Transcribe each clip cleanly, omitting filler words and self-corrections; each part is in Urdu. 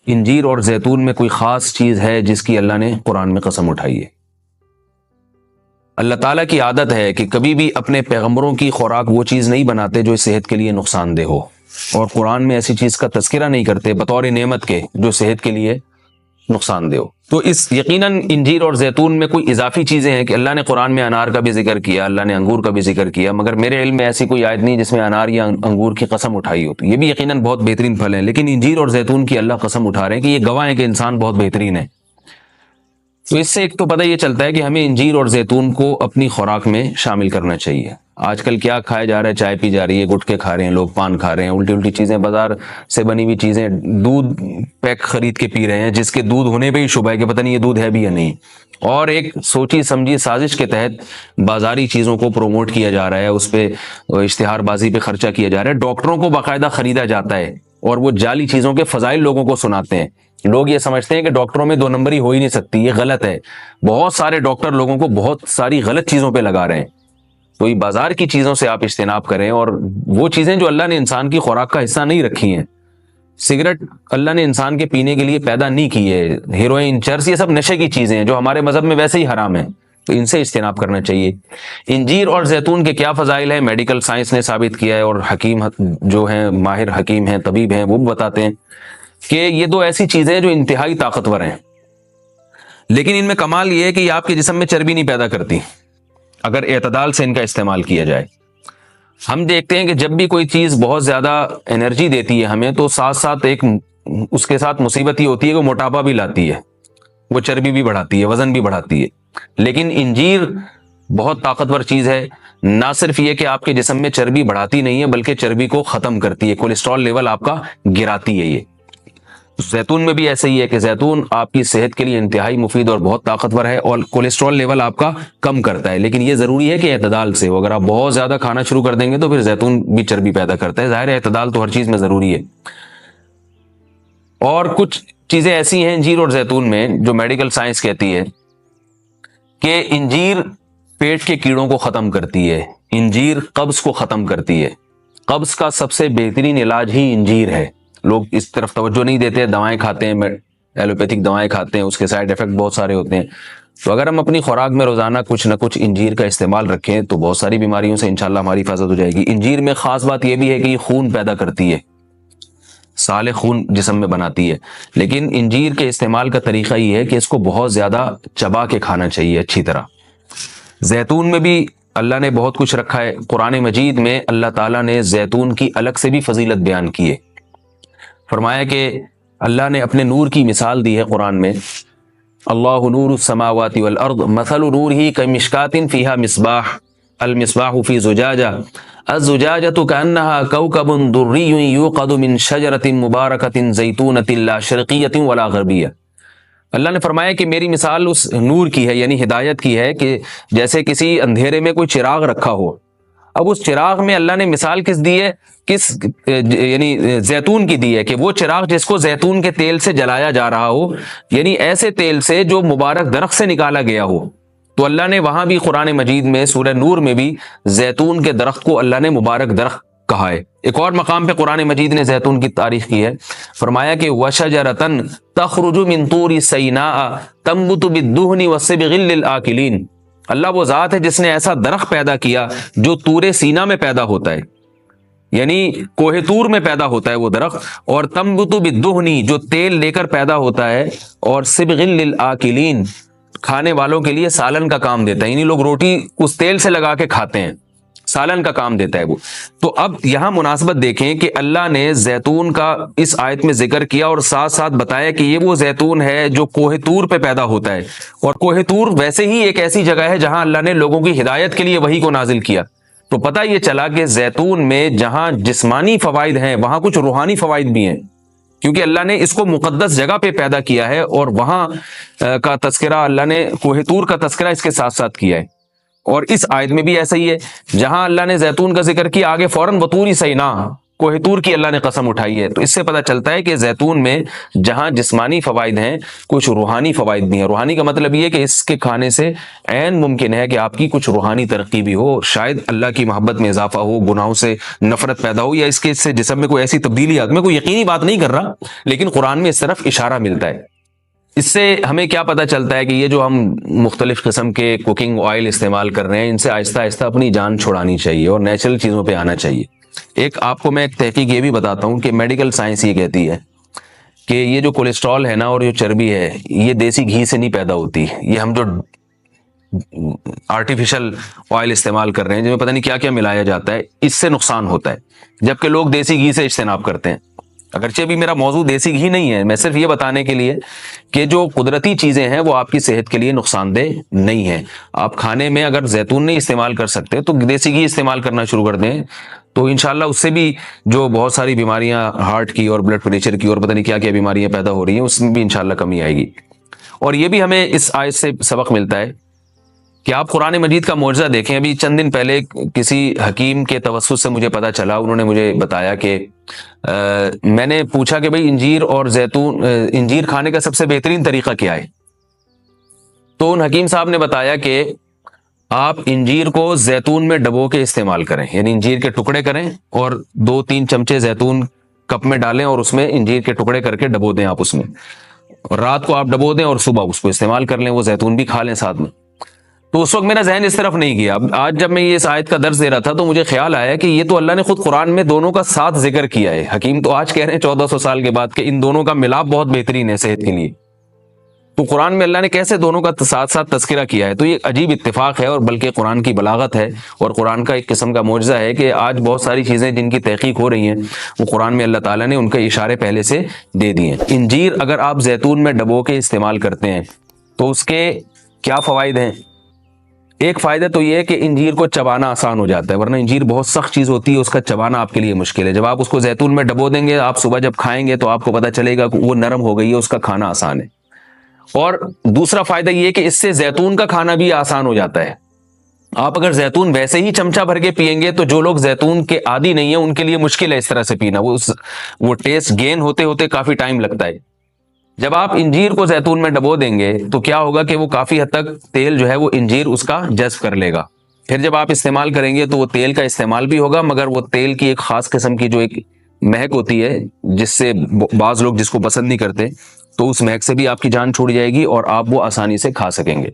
انجیر اور زیتون میں کوئی خاص چیز ہے جس کی اللہ نے قرآن میں قسم اٹھائی ہے؟ اللہ تعالیٰ کی عادت ہے کہ کبھی بھی اپنے پیغمبروں کی خوراک وہ چیز نہیں بناتے جو صحت کے لیے نقصان دہ ہو، اور قرآن میں ایسی چیز کا تذکرہ نہیں کرتے بطور نعمت کے جو صحت کے لیے نقصان دہ ہو۔ تو اس یقیناً انجیر اور زیتون میں کوئی اضافی چیزیں ہیں کہ اللہ نے قرآن میں انار کا بھی ذکر کیا، اللہ نے انگور کا بھی ذکر کیا، مگر میرے علم میں ایسی کوئی آیت نہیں جس میں انار یا انگور کی قسم اٹھائی ہو۔ تو یہ بھی یقیناً بہت بہترین پھل ہیں، لیکن انجیر اور زیتون کی اللہ قسم اٹھا رہے ہیں کہ یہ گواہ ہیں کہ انسان بہت بہترین ہے۔ تو اس سے ایک تو پتہ یہ چلتا ہے کہ ہمیں انجیر اور زیتون کو اپنی خوراک میں شامل کرنا چاہیے۔ آج کل کیا کھایا جا رہا ہے؟ چائے پی جا رہی ہے، گٹکے کھا رہے ہیں لوگ، پان کھا رہے ہیں، الٹی الٹی چیزیں، بازار سے بنی ہوئی چیزیں، دودھ پیک خرید کے پی رہے ہیں جس کے دودھ ہونے پہ ہی شبہ ہے کہ پتہ نہیں یہ دودھ ہے بھی یا نہیں، اور ایک سوچی سمجھی سازش کے تحت بازاری چیزوں کو پروموٹ کیا جا رہا ہے، اس پہ اشتہار بازی پہ خرچہ کیا جا رہا ہے، ڈاکٹروں کو باقاعدہ خریدا جاتا ہے اور وہ جعلی چیزوں کے فضائل لوگوں کو سناتے ہیں۔ لوگ یہ سمجھتے ہیں کہ ڈاکٹروں میں دو نمبری ہو ہی نہیں سکتی، یہ غلط ہے۔ بہت سارے ڈاکٹر لوگوں کو بہت ساری غلط چیزوں پہ لگا رہے ہیں۔ تو یہ بازار کی چیزوں سے آپ اجتناب کریں، اور وہ چیزیں جو اللہ نے انسان کی خوراک کا حصہ نہیں رکھی ہیں، سگریٹ اللہ نے انسان کے پینے کے لیے پیدا نہیں کی ہے، ہیروئن، چرس، یہ سب نشے کی چیزیں ہیں جو ہمارے مذہب میں ویسے ہی حرام ہیں، تو ان سے اجتناب کرنا چاہیے۔ انجیر اور زیتون کے کیا فضائل ہیں؟ میڈیکل سائنس نے ثابت کیا ہے، اور حکیم جو ہیں، ماہر حکیم ہیں، طبیب ہیں، وہ بھی بتاتے ہیں کہ یہ دو ایسی چیزیں جو انتہائی طاقتور ہیں، لیکن ان میں کمال یہ ہے کہ یہ آپ کے جسم میں چربی نہیں پیدا کرتی اگر اعتدال سے ان کا استعمال کیا جائے۔ ہم دیکھتے ہیں کہ جب بھی کوئی چیز بہت زیادہ انرجی دیتی ہے ہمیں، تو ساتھ ساتھ ایک اس کے ساتھ مصیبت یہ ہوتی ہے کہ وہ موٹاپا بھی لاتی ہے، وہ چربی بھی بڑھاتی ہے، وزن بھی بڑھاتی ہے۔ لیکن انجیر بہت طاقتور چیز ہے، نہ صرف یہ کہ آپ کے جسم میں چربی بڑھاتی نہیں ہے بلکہ چربی کو ختم کرتی ہے، کولیسٹرول لیول آپ کا گراتی ہے۔ یہ زیتون میں بھی ایسا ہی ہے کہ زیتون آپ کی صحت کے لیے انتہائی مفید اور بہت طاقتور ہے، اور کولیسٹرول لیول آپ کا کم کرتا ہے، لیکن یہ ضروری ہے کہ اعتدال سے ہو۔ اگر آپ بہت زیادہ کھانا شروع کر دیں گے تو پھر زیتون بھی چربی پیدا کرتا ہے، ظاہر ہے اعتدال تو ہر چیز میں ضروری ہے۔ اور کچھ چیزیں ایسی ہیں انجیر اور زیتون میں جو میڈیکل سائنس کہتی ہے کہ انجیر پیٹ کے کیڑوں کو ختم کرتی ہے، انجیر قبض کو ختم کرتی ہے، قبض کا سب سے بہترین علاج ہی انجیر ہے۔ لوگ اس طرف توجہ نہیں دیتے، دوائیں کھاتے ہیں، ایلوپیتھک دوائیں کھاتے ہیں، اس کے سائیڈ ایفیکٹ بہت سارے ہوتے ہیں۔ تو اگر ہم اپنی خوراک میں روزانہ کچھ نہ کچھ انجیر کا استعمال رکھیں تو بہت ساری بیماریوں سے انشاءاللہ ہماری حفاظت ہو جائے گی۔ انجیر میں خاص بات یہ بھی ہے کہ یہ خون پیدا کرتی ہے، سالے خون جسم میں بناتی ہے، لیکن انجیر کے استعمال کا طریقہ یہ ہے کہ اس کو بہت زیادہ چبا کے کھانا چاہیے اچھی طرح۔ زیتون میں بھی اللہ نے بہت کچھ رکھا ہے، قرآن مجید میں اللہ تعالیٰ نے زیتون کی الگ سے بھی فضیلت بیان کی ہے۔ فرمایا کہ اللہ نے اپنے نور کی مثال دی ہے قرآن میں، اللہ نور السماوات والارض مثل نورہ کمشکاۃ فیہا مصباح المصباح فی زجاجہ الزجاجۃ کأنہا کوکب دری یوقد من شجرۃ مبارکۃ زیتونۃ لا شرقیۃ ولا غربیہ۔ اللہ نے فرمایا کہ میری مثال اس نور کی ہے، یعنی ہدایت کی ہے، کہ جیسے کسی اندھیرے میں کوئی چراغ رکھا ہو۔ اب اس چراغ میں اللہ نے مثال کس دی ہے؟ یعنی زیتون کی دی ہے، کہ وہ چراغ جس کو زیتون کے تیل سے جلایا جا رہا ہو، یعنی ایسے تیل سے جو مبارک درخت سے نکالا گیا ہو۔ تو اللہ نے وہاں بھی قرآن مجید میں سورہ نور میں بھی زیتون کے درخت کو اللہ نے مبارک درخت کہا ہے۔ ایک اور مقام پہ قرآن مجید نے زیتون کی تعریف کی ہے، فرمایا کہ وَشَجَرَةً تَخْرُجُ مِن طُورِ سَيْنَاءَ تَنبُتُ بِالدُّهْنِ وَالصِّبْغِ لِلْآكِلِينَ۔ اللہ وہ ذات ہے جس نے ایسا درخت پیدا کیا جو طور سینا میں پیدا ہوتا ہے، یعنی کوہ طور میں پیدا ہوتا ہے وہ درخت، اور تنبت بالدہن جو تیل لے کر پیدا ہوتا ہے، اور صبغ للآکلین کھانے والوں کے لیے سالن کا کام دیتا ہے، یعنی لوگ روٹی اس تیل سے لگا کے کھاتے ہیں، سالن کا کام دیتا ہے وہ۔ تو اب یہاں مناسبت دیکھیں کہ اللہ نے زیتون کا اس آیت میں ذکر کیا اور ساتھ ساتھ بتایا کہ یہ وہ زیتون ہے جو کوہ طور پہ پیدا ہوتا ہے، اور کوہ طور ویسے ہی ایک ایسی جگہ ہے جہاں اللہ نے لوگوں کی ہدایت کے لیے وحی کو نازل کیا۔ تو پتہ یہ چلا کہ زیتون میں جہاں جسمانی فوائد ہیں وہاں کچھ روحانی فوائد بھی ہیں، کیونکہ اللہ نے اس کو مقدس جگہ پہ پیدا کیا ہے، اور وہاں کا تذکرہ اللہ نے کوہ طور کا تذکرہ اس کے ساتھ ساتھ کیا ہے۔ اور اس آیت میں بھی ایسا ہی ہے، جہاں اللہ نے زیتون کا ذکر کیا آگے فوراً بطور سینا کوہ طور کی اللہ نے قسم اٹھائی ہے۔ تو اس سے پتہ چلتا ہے کہ زیتون میں جہاں جسمانی فوائد ہیں، کچھ روحانی فوائد بھی ہیں۔ روحانی کا مطلب یہ ہے کہ اس کے کھانے سے عین ممکن ہے کہ آپ کی کچھ روحانی ترقی بھی ہو، شاید اللہ کی محبت میں اضافہ ہو، گناہوں سے نفرت پیدا ہو، یا اس کے سے جسم میں کوئی ایسی تبدیلی آ۔ میں کوئی یقینی بات نہیں کر رہا، لیکن قرآن میں اس طرف اشارہ ملتا ہے۔ اس سے ہمیں کیا پتہ چلتا ہے کہ یہ جو ہم مختلف قسم کے کوکنگ آئل استعمال کر رہے ہیں، ان سے آہستہ آہستہ اپنی جان چھڑانی چاہیے اور نیچرل چیزوں پہ آنا چاہیے۔ ایک آپ کو میں ایک تحقیق یہ بھی بتاتا ہوں کہ میڈیکل سائنس یہ کہتی ہے کہ یہ جو کولیسٹرول ہے نا اور جو چربی ہے، یہ دیسی گھی سے نہیں پیدا ہوتی، یہ ہم جو آرٹیفیشل آئل استعمال کر رہے ہیں جن میں پتہ نہیں کیا کیا ملایا جاتا ہے، اس سے نقصان ہوتا ہے، جبکہ لوگ دیسی گھی سے اجتناب کرتے ہیں۔ اگرچہ بھی میرا موضوع دیسی گھی نہیں ہے، میں صرف یہ بتانے کے لیے کہ جو قدرتی چیزیں ہیں وہ آپ کی صحت کے لیے نقصان دہ نہیں ہیں۔ آپ کھانے میں اگر زیتون نہیں استعمال کر سکتے تو دیسی گھی استعمال کرنا شروع کر دیں، تو انشاءاللہ اس سے بھی جو بہت ساری بیماریاں ہارٹ کی اور بلڈ پریشر کی اور پتہ نہیں کیا کیا بیماریاں پیدا ہو رہی ہیں، اس میں بھی انشاءاللہ کمی آئے گی۔ اور یہ بھی ہمیں اس آیت سے سبق ملتا ہے کہ آپ قرآن مجید کا معجزہ دیکھیں۔ ابھی چند دن پہلے کسی حکیم کے توسط سے مجھے پتہ چلا، انہوں نے مجھے بتایا کہ میں نے پوچھا کہ بھئی انجیر اور زیتون، انجیر کھانے کا سب سے بہترین طریقہ کیا ہے؟ تو ان حکیم صاحب نے بتایا کہ آپ انجیر کو زیتون میں ڈبو کے استعمال کریں، یعنی انجیر کے ٹکڑے کریں اور 2-3 چمچے زیتون کپ میں ڈالیں اور اس میں انجیر کے ٹکڑے کر کے ڈبو دیں آپ اس میں، اور رات کو آپ ڈبو دیں اور صبح اس کو استعمال کر لیں، وہ زیتون بھی کھا لیں ساتھ میں۔ تو اس وقت میرا ذہن اس طرف نہیں گیا۔ آج جب میں یہ اس آیت کا درس دے رہا تھا تو مجھے خیال آیا کہ یہ تو اللہ نے خود قرآن میں دونوں کا ساتھ ذکر کیا ہے۔ حکیم تو آج کہہ رہے ہیں 1400 سال کے بعد کہ ان دونوں کا ملاپ بہت بہترین ہے صحت کے لیے، تو قرآن میں اللہ نے کیسے دونوں کا ساتھ ساتھ تذکرہ کیا ہے؟ تو یہ عجیب اتفاق ہے، اور بلکہ قرآن کی بلاغت ہے اور قرآن کا ایک قسم کا معجزہ ہے کہ آج بہت ساری چیزیں جن کی تحقیق ہو رہی ہیں وہ قرآن میں اللہ تعالیٰ نے ان کے اشارے پہلے سے دے دیے ہیں۔ انجیر اگر آپ زیتون میں ڈبو کے استعمال کرتے ہیں تو اس کے کیا فوائد ہیں؟ ایک فائدہ تو یہ ہے کہ انجیر کو چبانا آسان ہو جاتا ہے، ورنہ انجیر بہت سخت چیز ہوتی ہے، اس کا چبانا آپ کے لیے مشکل ہے۔ جب آپ اس کو زیتون میں ڈبو دیں گے، آپ صبح جب کھائیں گے تو آپ کو پتہ چلے گا کہ وہ نرم ہو گئی ہے، اس کا کھانا آسان ہے۔ اور دوسرا فائدہ یہ ہے کہ اس سے زیتون کا کھانا بھی آسان ہو جاتا ہے۔ آپ اگر زیتون ویسے ہی چمچہ بھر کے پئیں گے تو جو لوگ زیتون کے عادی نہیں ہیں ان کے لیے مشکل ہے اس طرح سے پینا، وہ ٹیسٹ گین ہوتے ہوتے کافی ٹائم لگتا ہے۔ جب آپ انجیر کو زیتون میں ڈبو دیں گے تو کیا ہوگا کہ وہ کافی حد تک تیل جو ہے وہ انجیر اس کا جذب کر لے گا، پھر جب آپ استعمال کریں گے تو وہ تیل کا استعمال بھی ہوگا، مگر وہ تیل کی ایک خاص قسم کی جو ایک مہک ہوتی ہے جس سے بعض لوگ جس کو پسند نہیں کرتے، تو اس مہک سے بھی آپ کی جان چھوٹ جائے گی اور آپ وہ آسانی سے کھا سکیں گے۔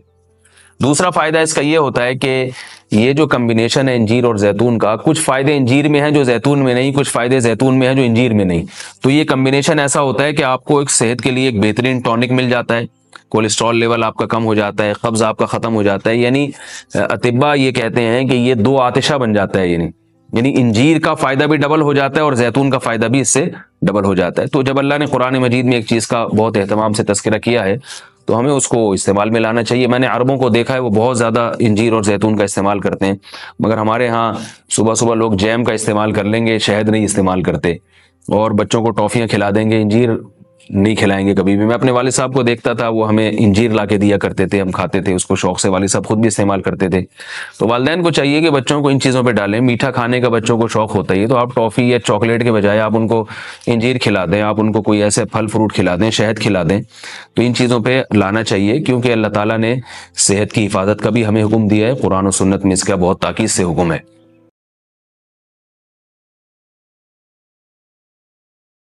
دوسرا فائدہ اس کا یہ ہوتا ہے کہ یہ جو کمبینیشن ہے انجیر اور زیتون کا، کچھ فائدے انجیر میں ہیں جو زیتون میں نہیں، کچھ فائدے زیتون میں ہیں جو انجیر میں نہیں، تو یہ کمبینیشن ایسا ہوتا ہے کہ آپ کو ایک صحت کے لیے ایک بہترین ٹونک مل جاتا ہے، کولیسٹرول لیول آپ کا کم ہو جاتا ہے، قبض آپ کا ختم ہو جاتا ہے، یعنی اطباء یہ کہتے ہیں کہ یہ 2 آتشہ بن جاتا ہے، یعنی انجیر کا فائدہ بھی ڈبل ہو جاتا ہے اور زیتون کا فائدہ بھی اس سے ڈبل ہو جاتا ہے۔ تو جب اللہ نے قرآن مجید میں ایک چیز کا بہت اہتمام سے تذکرہ کیا ہے تو ہمیں اس کو استعمال میں لانا چاہیے۔ میں نے عربوں کو دیکھا ہے وہ بہت زیادہ انجیر اور زیتون کا استعمال کرتے ہیں، مگر ہمارے ہاں صبح صبح لوگ جیم کا استعمال کر لیں گے، شہد نہیں استعمال کرتے، اور بچوں کو ٹافیاں کھلا دیں گے، انجیر نہیں کھلائیں گے کبھی بھی۔ میں اپنے والد صاحب کو دیکھتا تھا، وہ ہمیں انجیر لا کے دیا کرتے تھے، ہم کھاتے تھے اس کو شوق سے، والد صاحب خود بھی استعمال کرتے تھے۔ تو والدین کو چاہیے کہ بچوں کو ان چیزوں پہ ڈالیں، میٹھا کھانے کا بچوں کو شوق ہوتا ہے تو آپ ٹافی یا چاکلیٹ کے بجائے آپ ان کو انجیر کھلا دیں، آپ ان کو کوئی ایسے پھل فروٹ کھلا دیں، شہد کھلا دیں، تو ان چیزوں پہ لانا چاہیے، کیونکہ اللہ تعالیٰ نے صحت کی حفاظت کا بھی ہمیں حکم دیا ہے، قرآن و سنت میں اس کا بہت تاکید سے حکم ہے۔